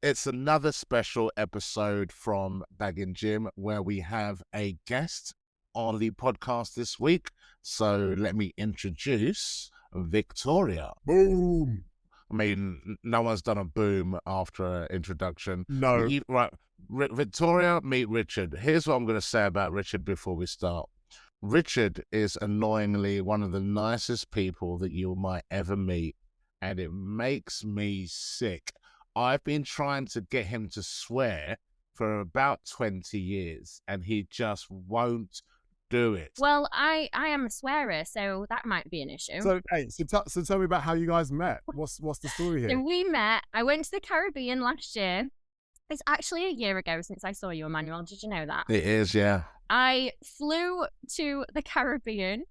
It's another special episode from Bagging Gym where we have a guest on the podcast this week. So let me introduce Victoria. Boom. I mean, no one's done a boom after an introduction. No. Right, Victoria, meet Richard. Here's what I'm going to say about Richard before we start. Richard is annoyingly one of the nicest people that you might ever meet, and it makes me sick. I've been trying to get him to swear for about 20 years, and he just won't do it. Well, I am a swearer, so that might be an issue. So tell me about how you guys met. What's the story So here? we met, I went to the Caribbean last year. It's actually a year ago since I saw you, Emmanuel. Did you know that? It is, yeah. I flew to the Caribbean,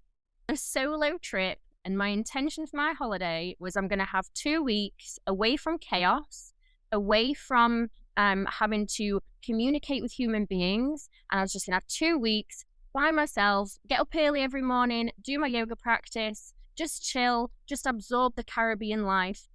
a solo trip, and my intention for my holiday was I'm going to have 2 weeks away from chaos, away from having to communicate with human beings, and I was just going to have 2 weeks by myself, get up early every morning, do my yoga practice, just chill, just absorb the Caribbean life.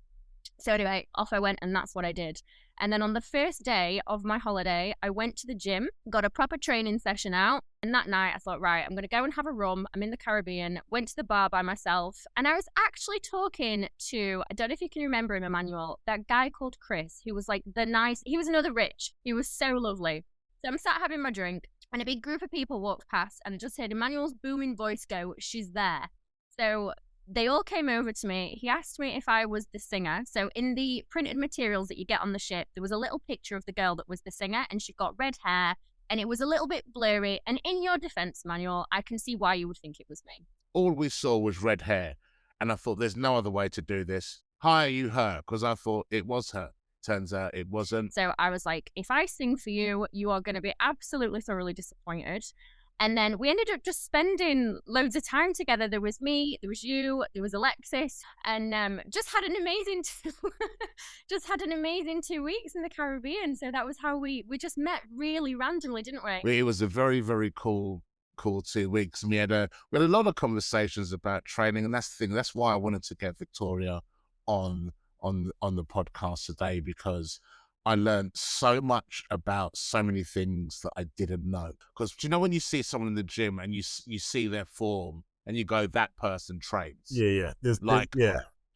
So anyway, off I went, and that's what I did. And then on the first day of my holiday, I went to the gym, got a proper training session out. And that night I thought, right, I'm going to go and have a rum. I'm in the Caribbean, went to the bar by myself. And I was actually talking to, I don't know if you can remember him, Emmanuel, that guy called Chris, who was like he was another Rich. He was so lovely. So I'm sat having my drink, and a big group of people walked past, and I just heard Emmanuel's booming voice go, "She's there." So they all came over to me. He asked me if I was the singer. So in the printed materials that you get on the ship, there was a little picture of the girl that was the singer, and she got red hair, and it was a little bit blurry. And in your defense, Emmanuel, I can see why you would think it was me. All we saw was red hair, and I thought there's no other way to do this. Hire you her, because I thought it was her. Turns out it wasn't. So I was like, if I sing for you, you are going to be absolutely thoroughly disappointed. And then we ended up just spending loads of time together. There was me, there was you, there was Alexis, and just had an amazing 2 weeks in the Caribbean. So that was how we just met really randomly, didn't we? It was a very, very cool 2 weeks. And we had a lot of conversations about training, and that's the thing. That's why I wanted to get Victoria on the podcast today, because I learned so much about so many things that I didn't know. Because do you know when you see someone in the gym and you see their form and you go, that person trains? Yeah.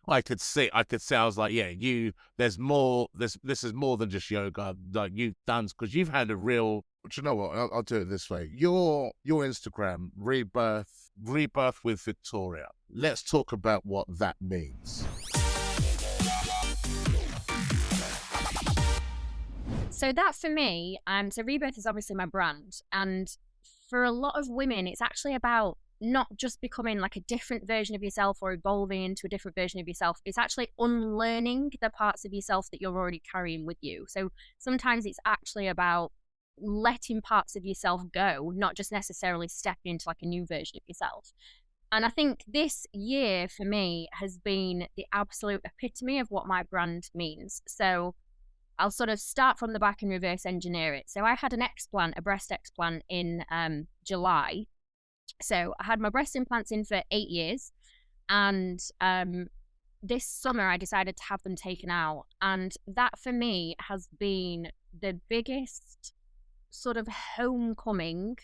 I could see. I was like, yeah, there's more. This is more than just yoga. Like you've done, because you've had a real. Do you know what? I'll do it this way. Your Instagram, rebirth with Victoria. Let's talk about what that means. So that for me, so Rebirth is obviously my brand. And for a lot of women, it's actually about not just becoming like a different version of yourself or evolving into a different version of yourself. It's actually unlearning the parts of yourself that you're already carrying with you. So sometimes it's actually about letting parts of yourself go, not just necessarily stepping into like a new version of yourself. And I think this year for me has been the absolute epitome of what my brand means. So I'll sort of start from the back and reverse engineer it. So I had an explant, a breast explant in July. So I had my breast implants in for 8 years. And this summer I decided to have them taken out. And that for me has been the biggest sort of homecoming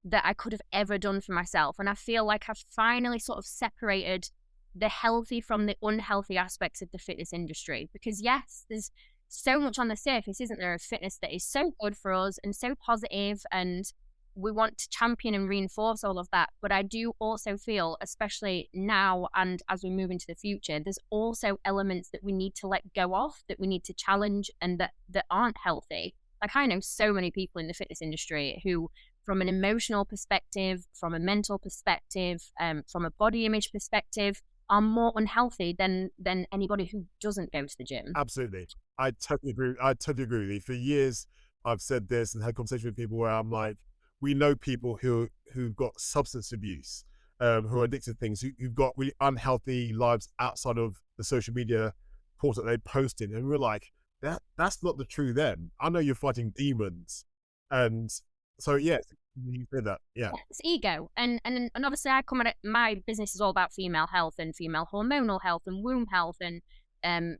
that I could have ever done for myself. And I feel like I've finally sort of separated the healthy from the unhealthy aspects of the fitness industry. Because yes, there's so much on the surface, isn't there, of fitness that is so good for us and so positive, and we want to champion and reinforce all of that. But I do also feel, especially now and as we move into the future, there's also elements that we need to let go of, that we need to challenge, and that aren't healthy. Like I know so many people in the fitness industry who, from an emotional perspective, from a mental perspective, from a body image perspective, are more unhealthy than anybody who doesn't go to the gym. Absolutely. I totally agree with you. For years, I've said this and had conversations with people where I'm like, we know people who've got substance abuse, who are addicted to things, who've got really unhealthy lives outside of the social media portal that they post in. And we're like, that's not the true them. I know you're fighting demons. And so, yes, you said that. Yeah. It's ego. And obviously I come at it, my business is all about female health and female hormonal health and womb health. And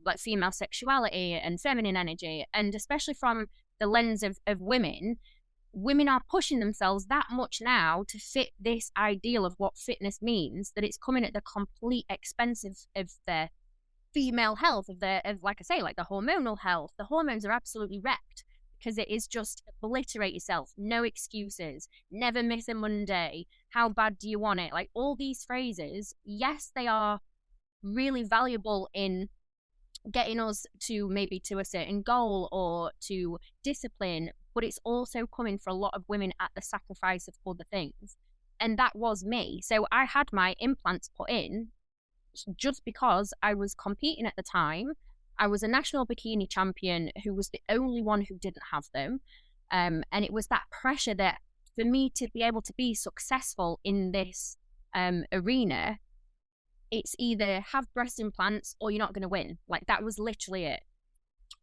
like female sexuality and feminine energy, and especially from the lens of women are pushing themselves that much now to fit this ideal of what fitness means, that it's coming at the complete expense of their female health, of like I say, like the hormonal health. The hormones are absolutely wrecked because it is just obliterate yourself, no excuses, never miss a Monday, how bad do you want it? Like all these phrases, yes, they are really valuable in getting us to maybe to a certain goal or to discipline, but it's also coming for a lot of women at the sacrifice of other things. And that was me. So I had my implants put in just because I was competing at the time. I was a national bikini champion who was the only one who didn't have them. And it was that pressure that for me to be able to be successful in this arena, it's either have breast implants or you're not going to win. Like that was literally it.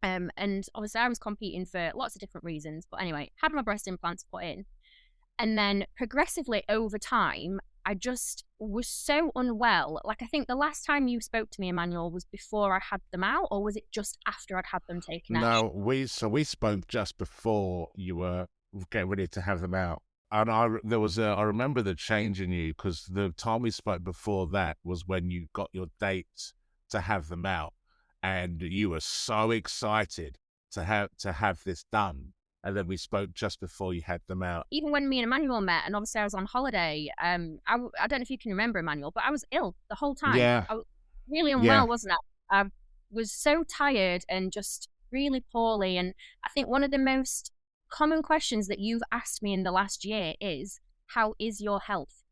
And obviously I was competing for lots of different reasons, but anyway, had my breast implants put in. And then progressively over time, I just was so unwell. Like I think the last time you spoke to me, Emmanuel, was before I had them out, or was it just after I'd had them taken out? No, we spoke just before you were getting ready to have them out. And I remember the change in you, because the time we spoke before that was when you got your date to have them out, and you were so excited to have this done. And then we spoke just before you had them out. Even when me and Emmanuel met, and obviously I was on holiday, I don't know if you can remember, Emmanuel, but I was ill the whole time. Yeah. I was really unwell, wasn't I? I was so tired and just really poorly. And I think one of the most common questions that you've asked me in the last year is, how is your health?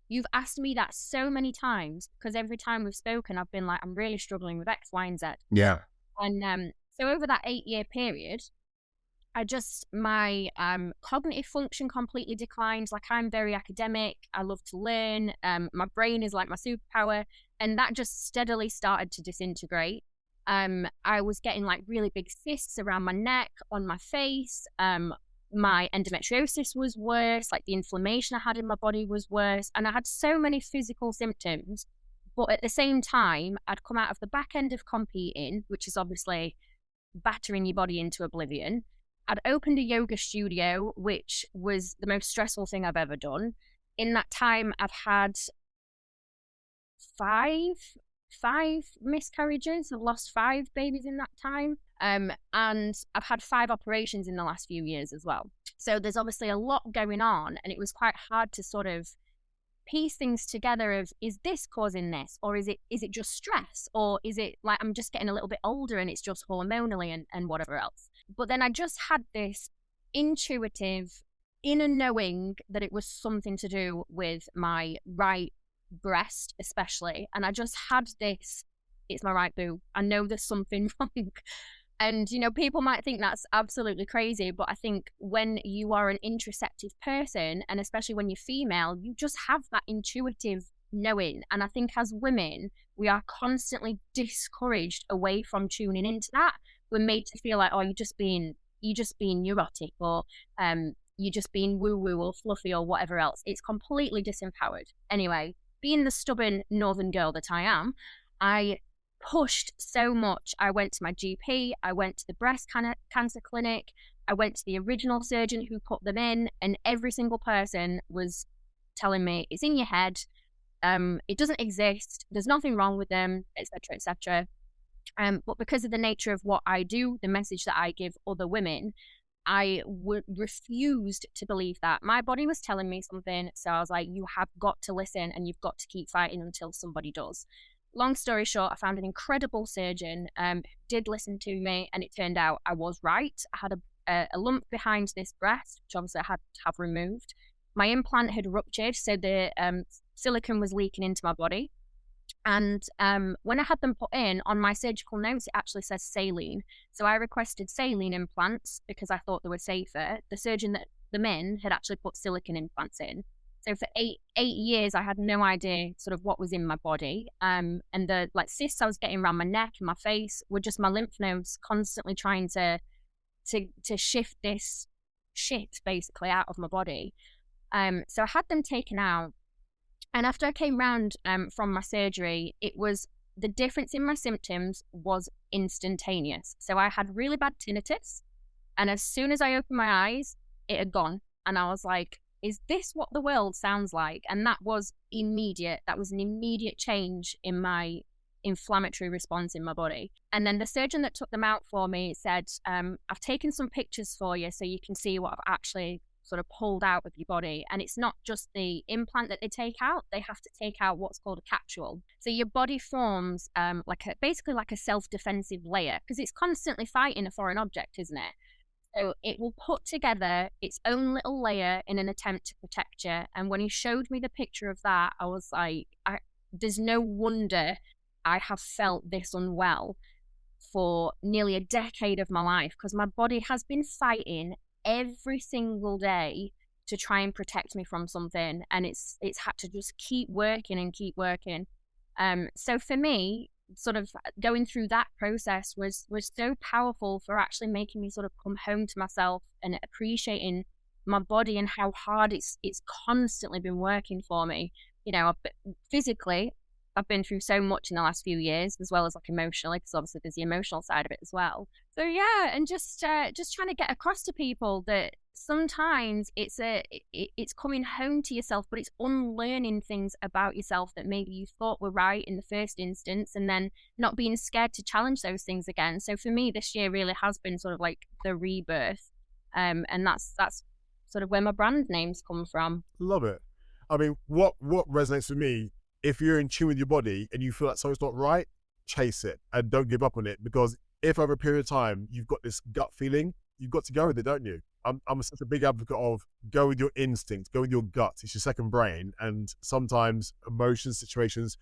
You've asked me that so many times, because every time we've spoken, I've been like, I'm really struggling with X, Y, and Z. Yeah. And so over that 8-year period, my cognitive function completely declined. Like I'm very academic. I love to learn. My brain is like my superpower. And that just steadily started to disintegrate. I was getting like really big cysts around my neck, on my face. My endometriosis was worse. Like the inflammation I had in my body was worse. And I had so many physical symptoms. But at the same time, I'd come out of the back end of competing, which is obviously battering your body into oblivion. I'd opened a yoga studio, which was the most stressful thing I've ever done. In that time, I've had five miscarriages. I've lost 5 babies in that time. And I've had 5 operations in the last few years as well. So there's obviously a lot going on, and it was quite hard to sort of piece things together of, is this causing this, or is it just stress, or is it like I'm just getting a little bit older and it's just hormonally and whatever else. But then I just had this intuitive inner knowing that it was something to do with my right breast especially, and I just had this, it's my right boob, I know there's something wrong. And, you know, people might think that's absolutely crazy, but I think when you are an interoceptive person, and especially when you're female, you just have that intuitive knowing. And I think as women, we are constantly discouraged away from tuning into that. We're made to feel like, oh, you're just being neurotic, or you're just being woo-woo or fluffy or whatever else. It's completely disempowered. Anyway, being the stubborn northern girl that I am, I pushed so much. I went to my GP, I went to the breast cancer clinic, I went to the original surgeon who put them in, and every single person was telling me, it's in your head, it doesn't exist, there's nothing wrong with them, etc., etc. But because of the nature of what I do, the message that I give other women, I refused to believe that. My body was telling me something, so I was like, you have got to listen, and you've got to keep fighting until somebody does. Long story short, I found an incredible surgeon who did listen to me, and it turned out I was right. I had a lump behind this breast, which obviously I had to have removed. My implant had ruptured, so the silicone was leaking into my body. And when I had them put in, on my surgical notes, it actually says saline. So I requested saline implants because I thought they were safer. The surgeon that them in had actually put silicone implants in. So for eight years, I had no idea sort of what was in my body. And the like cysts I was getting around my neck and my face were just my lymph nodes constantly trying to shift this shit basically out of my body. So I had them taken out. And after I came round from my surgery, it was the difference in my symptoms was instantaneous. So I had really bad tinnitus, and as soon as I opened my eyes, it had gone. And I was like, is this what the world sounds like? And that was immediate. That was an immediate change in my inflammatory response in my body. And then the surgeon that took them out for me said, I've taken some pictures for you so you can see what I've actually sort of pulled out of your body. And it's not just the implant that they take out, they have to take out what's called a capsule. So your body forms basically like a self-defensive layer, because it's constantly fighting a foreign object, isn't it? So it will put together its own little layer in an attempt to protect you. And when he showed me the picture of that, I was like, there's no wonder I have felt this unwell for nearly a decade of my life, because my body has been fighting every single day to try and protect me from something, and it's had to just keep working and keep working. So for me, sort of going through that process was so powerful for actually making me sort of come home to myself and appreciating my body and how hard it's constantly been working for me. You know, physically, I've been through so much in the last few years, as well as like emotionally, because obviously there's the emotional side of it as well. So yeah, and just trying to get across to people that sometimes it's coming home to yourself, but it's unlearning things about yourself that maybe you thought were right in the first instance, and then not being scared to challenge those things again. So for me, this year really has been sort of like the rebirth, and that's sort of where my brand names come from. Love it. I mean, what resonates with me, if you're in tune with your body and you feel like something's not right, chase it and don't give up on it, because if over a period of time you've got this gut feeling, you've got to go with it, don't you? I'm such a big advocate of go with your instinct, go with your gut. It's your second brain. And sometimes emotions, situations,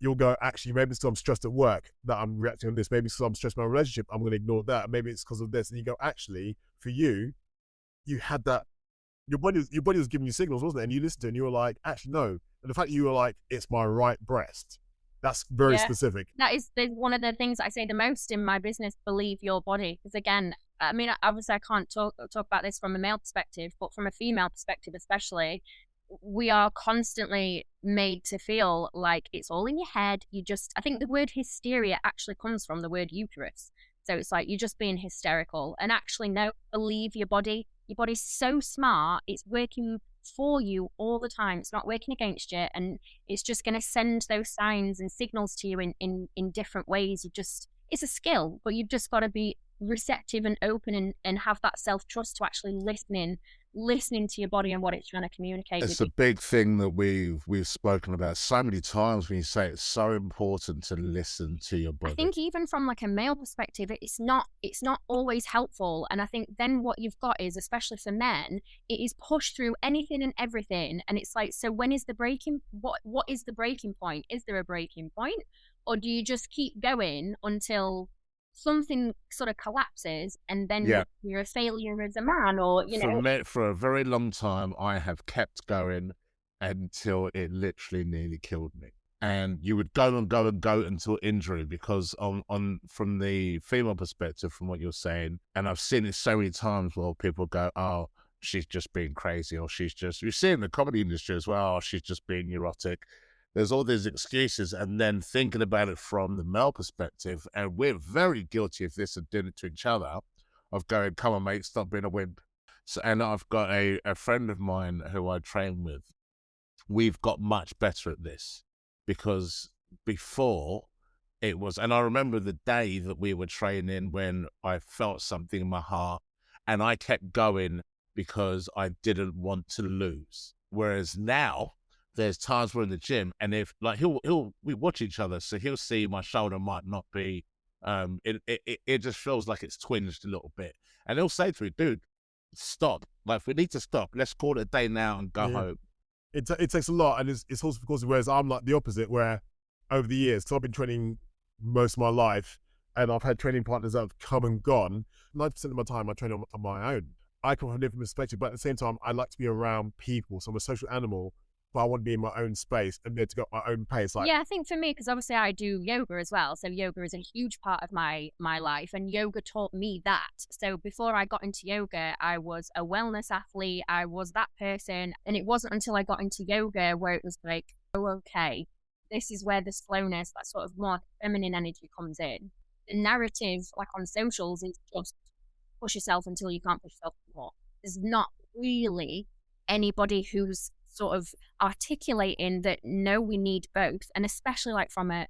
you'll go, actually, maybe it's because I'm stressed at work that I'm reacting on this. Maybe it's because I'm stressed in my relationship, I'm going to ignore that. Maybe it's because of this. And you go, actually, for you, you had that, your body was giving you signals, wasn't it? And you listened to it and you were like, actually, no. And the fact that you were like, it's my right breast, that's very specific. That is one of the things I say the most in my business, believe your body. Because again, I mean, obviously I can't talk about this from a male perspective, but from a female perspective especially, we are constantly made to feel like it's all in your head. I think the word hysteria actually comes from the word uterus. So it's like, you're just being hysterical. And actually, no, believe your body. Your body's so smart. It's working for you all the time. It's not working against you. And it's just going to send those signs and signals to you in different ways. It's a skill, but you've just got to be receptive and open and have that self-trust to actually listening to your body and what it's trying to communicate. It's a big thing that we've spoken about so many times when you say it's so important to listen to your body. I think even from like a male perspective, it's not always helpful. And I think then what you've got is, especially for men, it is pushed through anything and everything. And it's like, so when is the what is the breaking point? Is there a breaking point? Or do you just keep going until something sort of collapses and then you're a failure as a man? Or, you know, for a very long time, I have kept going until it literally nearly killed me. And you would go and go and go until injury, because from the female perspective, from what you're saying, and I've seen it so many times where people go, oh, she's just being crazy, or you see it in the comedy industry as well, oh, she's just being neurotic. There's all these excuses, and then thinking about it from the male perspective, and we're very guilty of this and doing it to each other, of going, come on, mate, stop being a wimp. So, and I've got a friend of mine who I train with. We've got much better at this, because before it was, and I remember the day that we were training when I felt something in my heart, and I kept going because I didn't want to lose. Whereas now, there's times we're in the gym, and if like we watch each other, so he'll see my shoulder might not be, it just feels like it's twinged a little bit, and he'll say to me, dude, stop. Like, we need to stop. Let's call it a day now and go home. It takes a lot, and it's also because whereas I'm like the opposite, where over the years, because I've been training most of my life, and I've had training partners that have come and gone. 90% of my time I train on my own. I come from a different perspective, but at the same time, I like to be around people. So I'm a social animal, but I want to be in my own space and be able to go at my own pace. Like, yeah, I think for me, because obviously I do yoga as well. So yoga is a huge part of my life, and yoga taught me that. So before I got into yoga, I was a wellness athlete. I was that person. And it wasn't until I got into yoga where it was like, oh, okay, this is where the slowness, that sort of more feminine energy comes in. The narrative, like on socials, is just push yourself until you can't push yourself anymore. There's not really anybody who's sort of articulating that, no, we need both. And especially like from a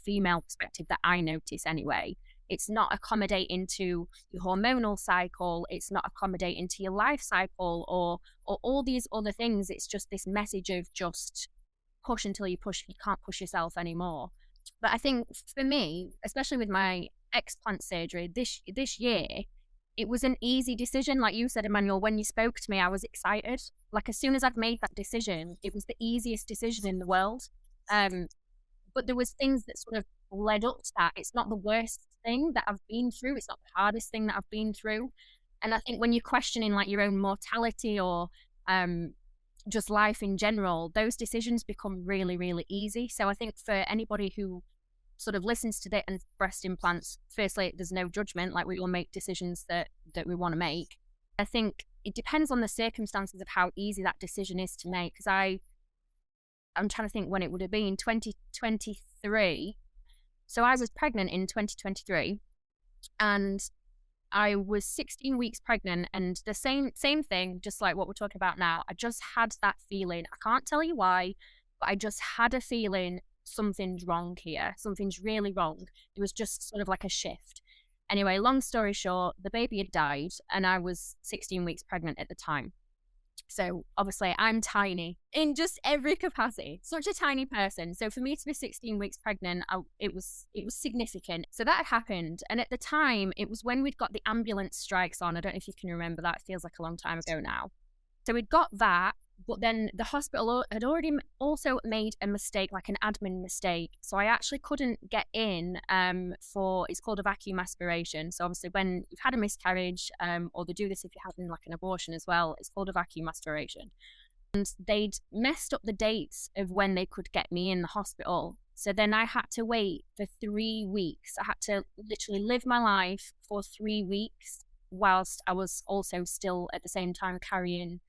female perspective that I notice anyway, it's not accommodating to your hormonal cycle. It's not accommodating to your life cycle or all these other things. It's just this message of just push until you can't push yourself anymore. But I think for me, especially with my explant surgery this year, it was an easy decision. Like you said, Emmanuel, when you spoke to me, I was excited. Like as soon as I'd made that decision, it was the easiest decision in the world. But there was things that sort of led up to that. It's not the worst thing that I've been through. It's not the hardest thing that I've been through. And I think when you're questioning like your own mortality or just life in general, those decisions become really, really easy. So I think for anybody who sort of listens to that and breast implants, firstly, there's no judgment. Like we all make decisions that we want to make. I think it depends on the circumstances of how easy that decision is to make. Because I'm trying to think when it would have been 2023. So I was pregnant in 2023 and I was 16 weeks pregnant, and the same thing, just like what we're talking about now. I just had that feeling. I can't tell you why, but I just had a feeling something's wrong here. Something's really wrong. It was just sort of like a shift. Anyway, long story short, the baby had died and I was 16 weeks pregnant at the time. So obviously I'm tiny in just every capacity, such a tiny person. So for me to be 16 weeks pregnant, it was significant. So that had happened. And at the time, it was when we'd got the ambulance strikes on. I don't know if you can remember that. It feels like a long time ago now. So we'd got that, but then the hospital had already also made a mistake, like an admin mistake. So I actually couldn't get in it's called a vacuum aspiration. So obviously when you've had a miscarriage, or they do this if you're having like an abortion as well, it's called a vacuum aspiration. And they'd messed up the dates of when they could get me in the hospital. So then I had to wait for 3 weeks. I had to literally live my life for 3 weeks whilst I was also still at the same time carrying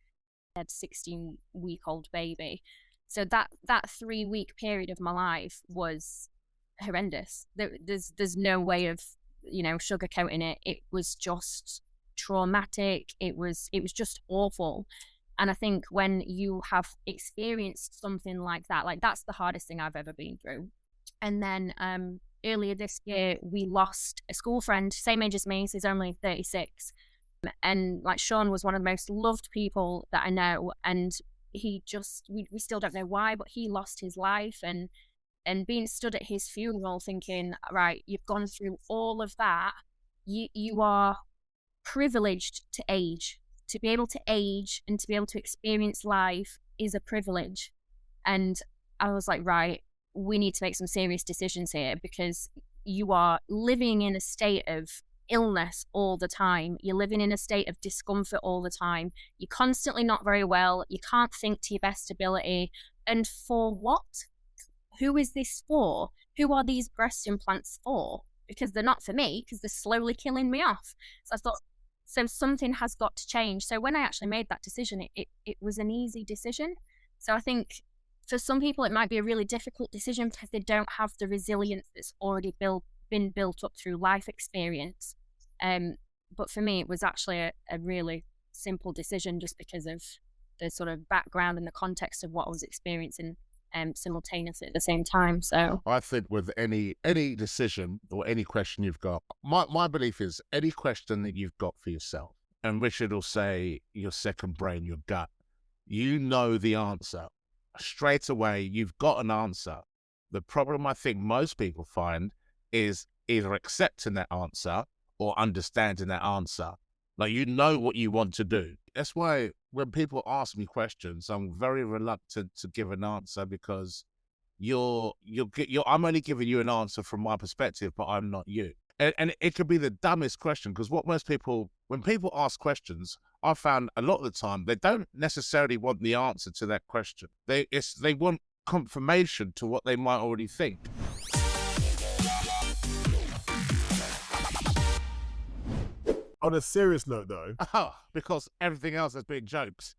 a 16-week-old baby. So that 3 week period of my life was horrendous. There's no way of sugarcoating it. It was just traumatic. It was just awful. And I think when you have experienced something like that, like that's the hardest thing I've ever been through. And then earlier this year we lost a school friend, same age as me, so he's only 36. And like Sean was one of the most loved people that I know, and he just we still don't know why, but he lost his life. And being stood at his funeral thinking, right, you've gone through all of that, you are privileged to age. To be able to age and to be able to experience life is a privilege. And I was like, right, we need to make some serious decisions here, because you are living in a state of illness all the time. You're living in a state of discomfort all the time. You're constantly not very well. You can't think to your best ability. And for what? Who is this for? Who are these breast implants for? Because they're not for me, because they're slowly killing me off. So I thought, so something has got to change. So when I actually made that decision, it was an easy decision. So I think for some people, it might be a really difficult decision because they don't have the resilience that's already been built up through life experience. But for me, it was actually a really simple decision, just because of the sort of background and the context of what I was experiencing simultaneously at the same time. So I think with any decision or any question you've got, my belief is any question that you've got for yourself, and Richard will say your second brain, your gut, you know the answer straight away. You've got an answer. The problem I think most people find is either accepting that answer or understanding that answer. Like, you know what you want to do. That's why when people ask me questions, I'm very reluctant to give an answer, because I'm only giving you an answer from my perspective, but I'm not you. And it could be the dumbest question, because when people ask questions, I found a lot of the time they don't necessarily want the answer to that question. They want confirmation to what they might already think. On a serious note, though, because everything else has been jokes.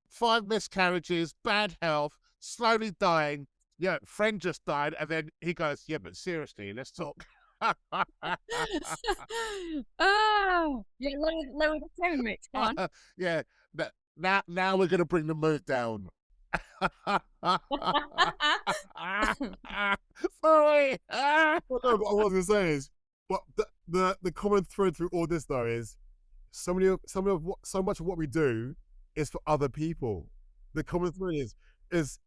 5 miscarriages, bad health, slowly dying. Yeah, friend just died. And then he goes, yeah, but seriously, let's talk. Oh, yeah, lower the tone, Rich. Go on. Yeah, now we're going to bring the mood down. Sorry. Well, no, but what I was going to say is, what the common thread through all this though is so much of what we do is for other people. The common thread is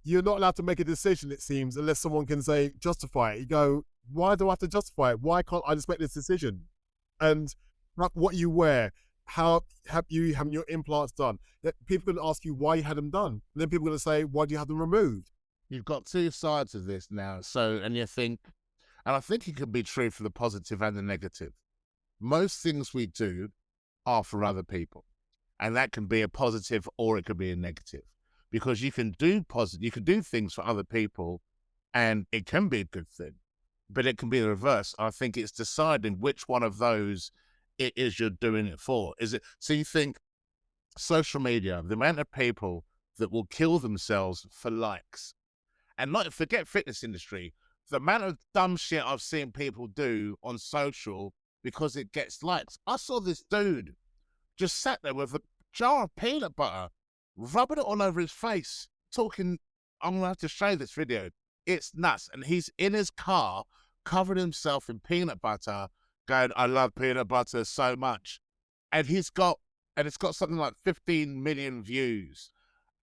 you're not allowed to make a decision, it seems, unless someone can say justify it. You go, why do I have to justify it? Why can't I just make this decision? And what you wear, how have you having your implants done? That people can ask you why you had them done, and then people are going to say, why do you have them removed? You've got two sides of this now. So, and you think, and I think it can be true for the positive and the negative. Most things we do are for other people, and that can be a positive or it could be a negative, because you can do things for other people, and it can be a good thing, but it can be the reverse. I think it's deciding which one of those it is you're doing it for. Is it so? You think social media, the amount of people that will kill themselves for likes, and not forget fitness industry, the amount of dumb shit I've seen people do on social because it gets likes. I saw this dude just sat there with a jar of peanut butter, rubbing it all over his face, talking. I'm going to have to show this video. It's nuts. And he's in his car, covered himself in peanut butter, going, I love peanut butter so much. And it's got something like 15 million views.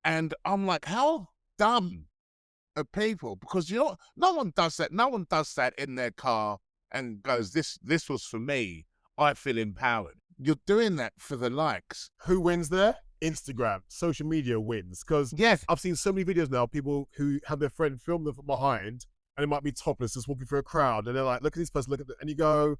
And I'm like, how dumb are people? Because no one does that. No one does that in their car and goes, this was for me. I feel empowered. You're doing that for the likes. Who wins there? Instagram, social media wins. Because yes, I've seen so many videos now, people who have their friend film them from behind, and it might be topless, just walking through a crowd, and they're like, look at this person, look at that. And you go,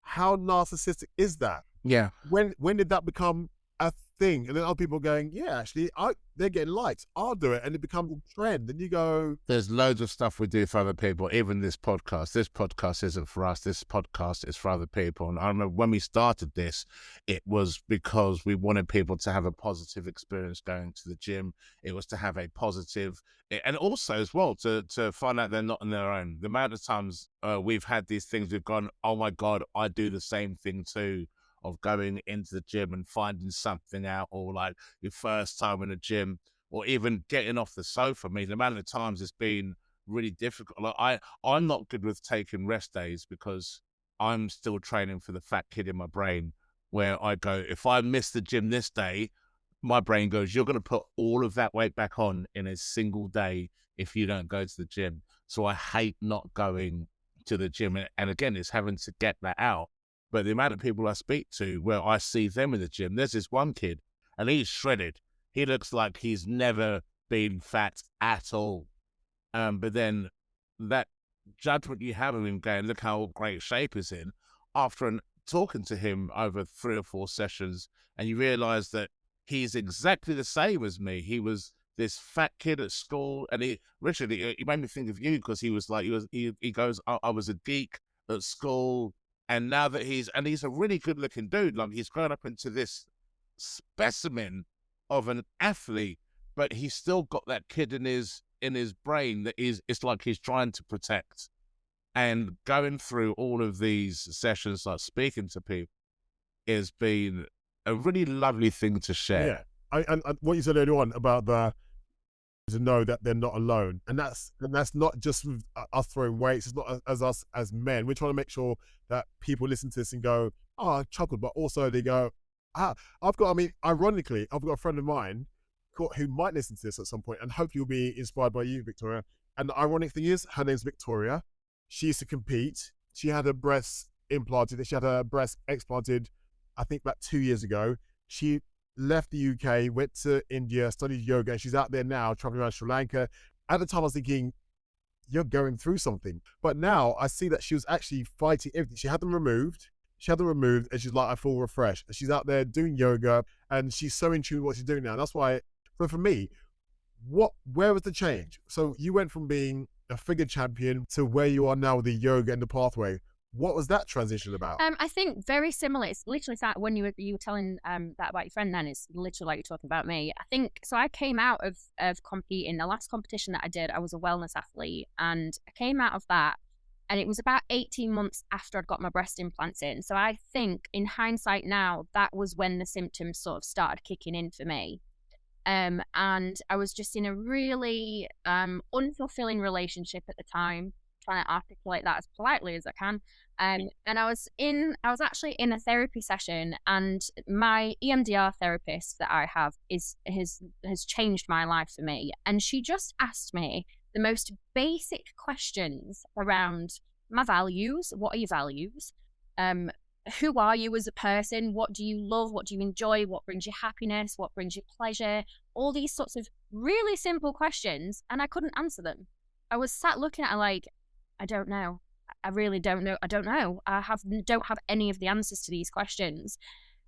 how narcissistic is that? Yeah. When did that become a thing? And then other people going, yeah, actually, they're getting likes. I'll do it. And it becomes a trend. And you go... There's loads of stuff we do for other people, even this podcast. This podcast isn't for us. This podcast is for other people. And I remember when we started this, it was because we wanted people to have a positive experience going to the gym. It was to have a positive... And also as well, to find out they're not on their own. The amount of times we've had these things, we've gone, oh my God, I do the same thing too, of going into the gym and finding something out, or like your first time in the gym, or even getting off the sofa. I mean, the amount of times it's been really difficult. Like I'm not good with taking rest days because I'm still training for the fat kid in my brain, where I go, if I miss the gym this day, my brain goes, you're going to put all of that weight back on in a single day if you don't go to the gym. So I hate not going to the gym. And again, it's having to get that out. But the amount of people I speak to where I see them in the gym, there's this one kid and he's shredded. He looks like he's never been fat at all. But then that judgment you have of him going, look how great shape he's in, after talking to him over 3 or 4 sessions, and you realize that he's exactly the same as me. He was this fat kid at school, and Richard, he made me think of you, because he was like, he goes, I was a geek at school. And now that he's a really good looking dude, like he's grown up into this specimen of an athlete, but he's still got that kid in his brain that it's like he's trying to protect. And going through all of these sessions, like speaking to people, has been a really lovely thing to share. Yeah. And what you said earlier on about to know that they're not alone, and that's not just with us throwing weights. It's not as us as men. We're trying to make sure that people listen to this and go, oh, I chuckled, but also they go, ironically, I've got a friend of mine who might listen to this at some point, and hopefully will be inspired by you, Victoria. And the ironic thing is, her name's Victoria. She used to compete. She had her breast implanted. She had her breast explanted, I think about 2 years ago. She left the UK, went to India, studied yoga, and she's out there now traveling around Sri Lanka. At the time, I was thinking, you're going through something. But now I see that she was actually fighting everything. She had them removed, and she's like, I feel refreshed. And she's out there doing yoga, and she's so in tune with what she's doing now. And that's why, so for me, where was the change? So you went from being a figure champion to where you are now with the yoga and the pathway. What was that transition about? I think very similar. It's literally that when you were telling that about your friend, then it's literally like you're talking about me. I think so. I came out of competing. The last competition that I did, I was a wellness athlete, and I came out of that, and it was about 18 months after I'd got my breast implants in. So I think in hindsight now, that was when the symptoms sort of started kicking in for me. And I was just in a really unfulfilling relationship at the time, trying to articulate that as politely as I can. And I was actually in a therapy session, and my EMDR therapist that I have has changed my life for me. And she just asked me the most basic questions around my values. What are your values? Who are you as a person? What do you love? What do you enjoy? What brings you happiness? What brings you pleasure? All these sorts of really simple questions, and I couldn't answer them. I was sat looking at her like, I don't know. I really don't know. I don't know. Don't have any of the answers to these questions.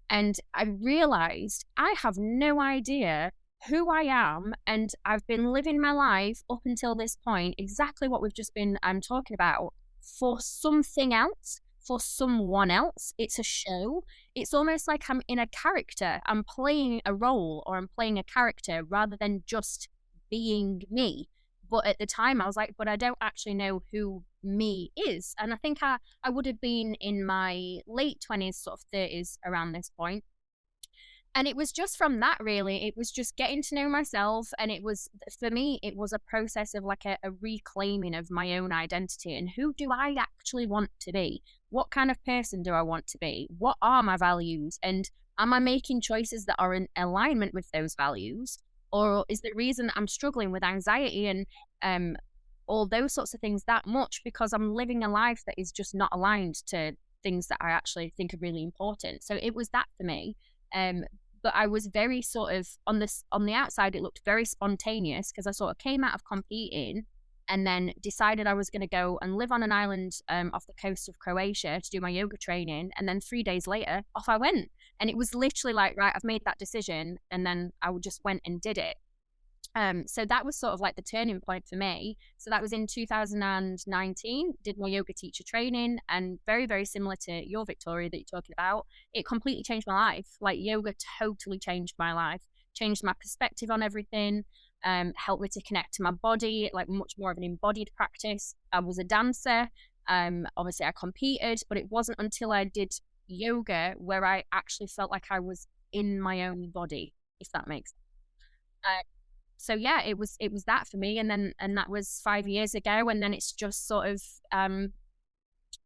And I realized I have no idea who I am, and I've been living my life up until this point, exactly what we've just been talking about, for something else, for someone else. It's a show. It's almost like I'm in a character. I'm playing a role, or I'm playing a character rather than just being me. But at the time I was like, but I don't actually know who me is. And I think I would have been in my late 20s, sort of 30s around this point. And it was just from that, really. It was just getting to know myself. And it was, for me, it was a process of like a reclaiming of my own identity. And who do I actually want to be? What kind of person do I want to be? What are my values? And am I making choices that are in alignment with those values? Or is the reason I'm struggling with anxiety and all those sorts of things that much because I'm living a life that is just not aligned to things that I actually think are really important? So it was that for me. But I was very sort of on the outside, it looked very spontaneous because I sort of came out of competing and then decided I was going to go and live on an island off the coast of Croatia to do my yoga training. And then 3 days later, off I went. And it was literally like, right, I've made that decision. And then I just went and did it. So that was sort of like the turning point for me. So that was in 2019, did my yoga teacher training, and very, very similar to your Victoria that you're talking about, it completely changed my life. Like yoga totally changed my life, changed my perspective on everything, helped me to connect to my body, like much more of an embodied practice. I was a dancer. Obviously I competed, but it wasn't until I did yoga where I actually felt like I was in my own body, if that makes sense. So yeah, it was that for me, and that was 5 years ago, and then it's just sort of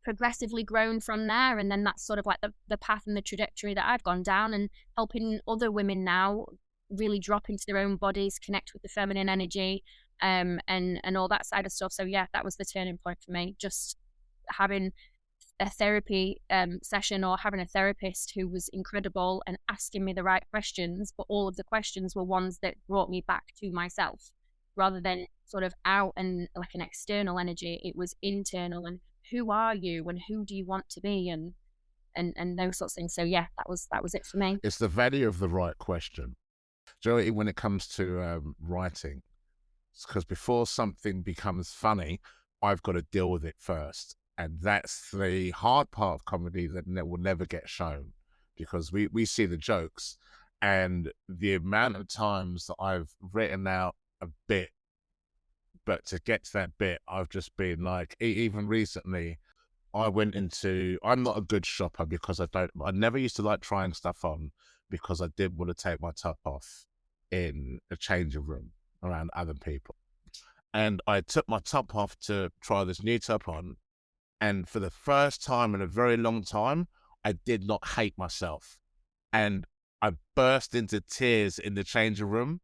progressively grown from there, and then that's sort of like the path and the trajectory that I've gone down, and helping other women now really drop into their own bodies, connect with the feminine energy, and all that side of stuff. So yeah, that was the turning point for me, just having a therapy session or having a therapist who was incredible and asking me the right questions, but all of the questions were ones that brought me back to myself rather than sort of out and like an external energy. It was internal, and who are you and who do you want to be, and those sorts of things. So yeah, that was it for me. It's the value of the right question. Do you know, when it comes to writing, because before something becomes funny, I've got to deal with it first. And that's the hard part of comedy that will never get shown, because we see the jokes, and the amount of times that I've written out a bit, but to get to that bit, I've just been like, even recently, I'm not a good shopper because I never used to like trying stuff on because I didn't want to take my top off in a changing room around other people. And I took my top off to try this new top on. And for the first time in a very long time, I did not hate myself. And I burst into tears in the changing room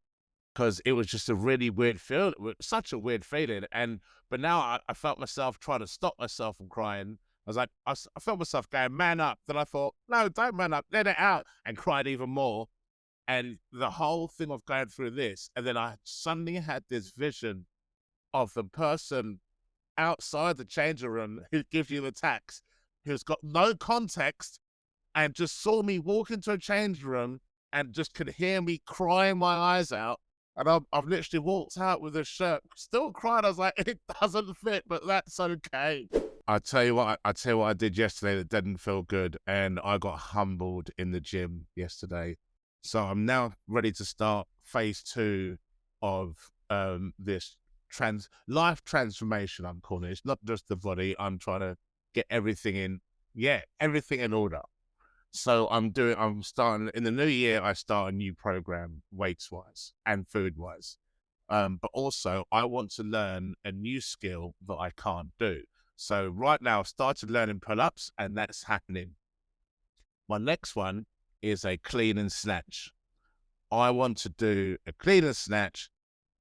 because it was just a really weird feeling, such a weird feeling. But now I felt myself trying to stop myself from crying. I was like, I felt myself going, man up. Then I thought, no, don't man up, let it out, and cried even more. And the whole thing of going through this, and then I suddenly had this vision of the person outside the changing room who gives you the tax, who's got no context, and just saw me walk into a changing room and just could hear me crying my eyes out. And I've literally walked out with a shirt, still crying. I was like, it doesn't fit, but that's okay. I tell you what I did yesterday that didn't feel good, and I got humbled in the gym yesterday. So I'm now ready to start phase 2 of this life transformation, I'm calling it. It's not just the body. I'm trying to get everything in order. So I'm starting in the new year. I start a new program, weights wise and food wise. But also I want to learn a new skill that I can't do. So right now I've started learning pull-ups, and that's happening. My next one is a clean and snatch. I want to do a clean and snatch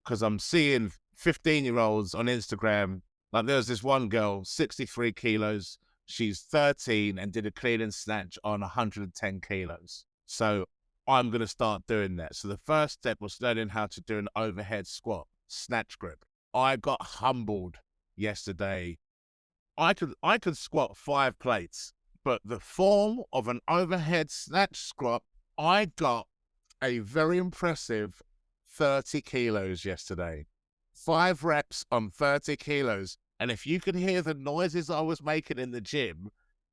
because I'm seeing 15-year-olds on Instagram. Like there's this one girl, 63 kilos. She's 13 and did a clean and snatch on 110 kilos. So I'm going to start doing that. So the first step was learning how to do an overhead squat, snatch grip. I got humbled yesterday. I could squat 5 plates, but the form of an overhead snatch squat, I got a very impressive 30 kilos yesterday. 5 reps on 30 kilos. And if you could hear the noises I was making in the gym,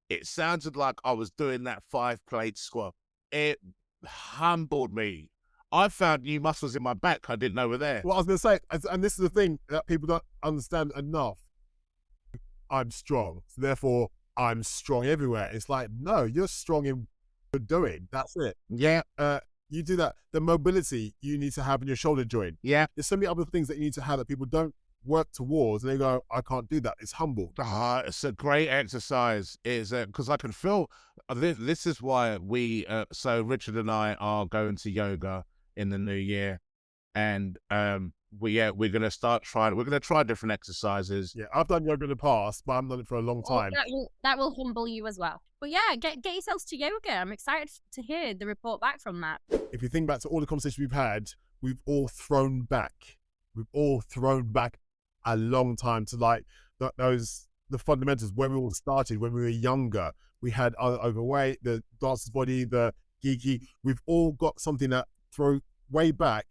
it sounded like I was doing that 5-plate squat. It humbled me. I found new muscles in my back I didn't know were there. Well, I was going to say, and this is the thing that people don't understand enough. I'm strong, so therefore I'm strong everywhere. It's like, no, you're strong in what you're doing. That's it. Yeah. You do that. The mobility you need to have in your shoulder joint. Yeah. There's so many other things that you need to have that people don't work towards, and they go, I can't do that. It's humble. It's a great exercise. Is because I can feel this is why so Richard and I are going to yoga in the new year, and we're gonna try different exercises. Yeah, I've done yoga in the past, but I haven't done it for a long time. That will humble you as well. But yeah, get yourselves to yoga. I'm excited to hear the report back from that. If you think back to all the conversations we've had, we've all thrown back. We've all thrown back a long time to like the fundamentals where we all started when we were younger. We had overweight, the dancer's body, the geeky. We've all got something that throw way back,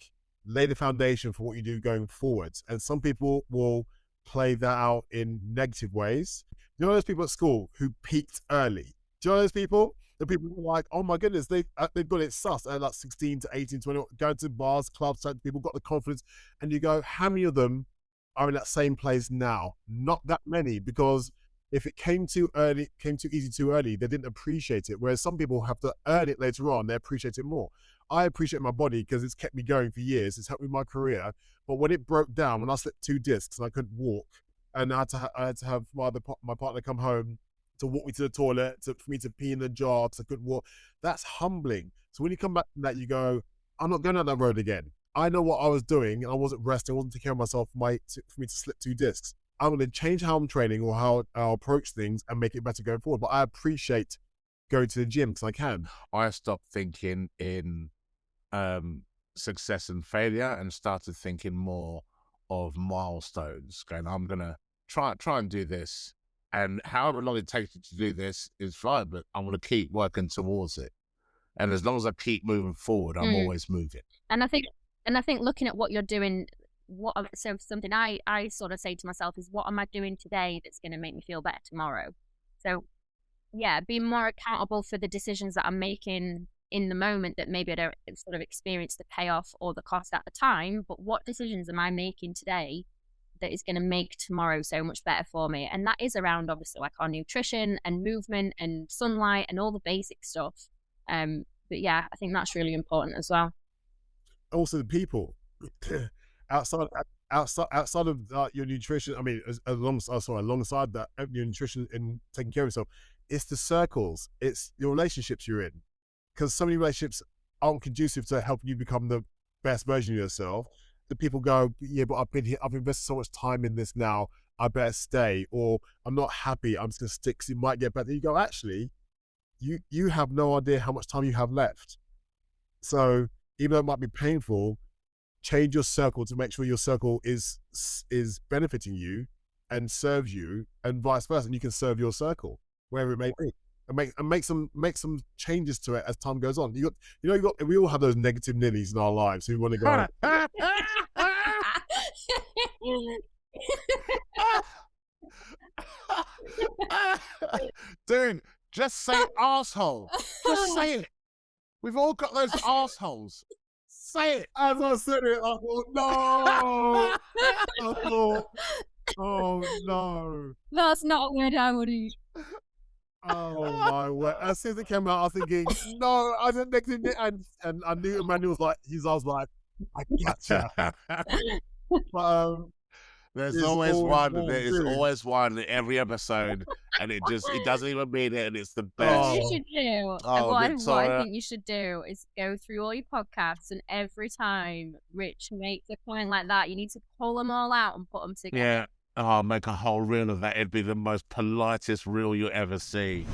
lay the foundation for what you do going forwards. And some people will play that out in negative ways. You know those people at school who peaked early? Do you know those people? The people who are like, oh my goodness, they've got it sus at like 16 to 18, 20, going to bars, clubs, people got the confidence. And you go, how many of them are in that same place now? Not that many, because if it came too early, came too easy too early, they didn't appreciate it. Whereas some people have to earn it later on, they appreciate it more. I appreciate my body because it's kept me going for years. It's helped me with my career. But when it broke down, when I slipped 2 discs and I couldn't walk, and I had to have my partner come home to walk me to the toilet, for me to pee in the jar because I couldn't walk, that's humbling. So when you come back from that, you go, I'm not going down that road again. I know what I was doing, and I wasn't resting, I wasn't taking care of myself for me to slip 2 discs. I'm going to change how I'm training or how I approach things and make it better going forward. But I appreciate going to the gym because I can. I stopped thinking in success and failure and started thinking more of milestones. Going, I'm going to try and do this. And however long it takes to do this is fine, but I'm going to keep working towards it. And as long as I keep moving forward, I'm always moving. And I think looking at what you're doing, something I sort of say to myself is, what am I doing today that's going to make me feel better tomorrow? So yeah, being more accountable for the decisions that I'm making in the moment that maybe I don't sort of experience the payoff or the cost at the time, but what decisions am I making today that is going to make tomorrow so much better for me? And that is around obviously like our nutrition and movement and sunlight and all the basic stuff. But yeah, I think that's really important as well. Also the people outside of your nutrition. I mean, alongside that, your nutrition and taking care of yourself, it's the circles, it's your relationships you're in. Because so many relationships aren't conducive to helping you become the best version of yourself. The people go, yeah, but I've invested so much time in this now, I better stay, or I'm not happy, I'm just gonna stick because it might get better. You go, actually, you have no idea how much time you have left. So even though it might be painful, change your circle to make sure your circle is benefiting you and serves you, and vice versa, and you can serve your circle wherever it may be. And make some changes to it as time goes on. We all have those negative Nillys in our lives who want to go. Dude, just say asshole. Just say it. We've all got those assholes. Say it. As I said it, I thought, no. I thought, oh no. That's not a word I would eat. Oh my word. As soon as it came out, I was thinking, no, I didn't next it. And I knew Emmanuel was like, I was like, I gotcha. But There's always one. There is always one in every episode, and it doesn't even mean it, and it's the best. What you should do, what I think you should do is go through all your podcasts, and every time Rich makes a point like that, you need to pull them all out and put them together. Yeah. Oh, make a whole reel of that. It'd be the most politest reel you'll ever see.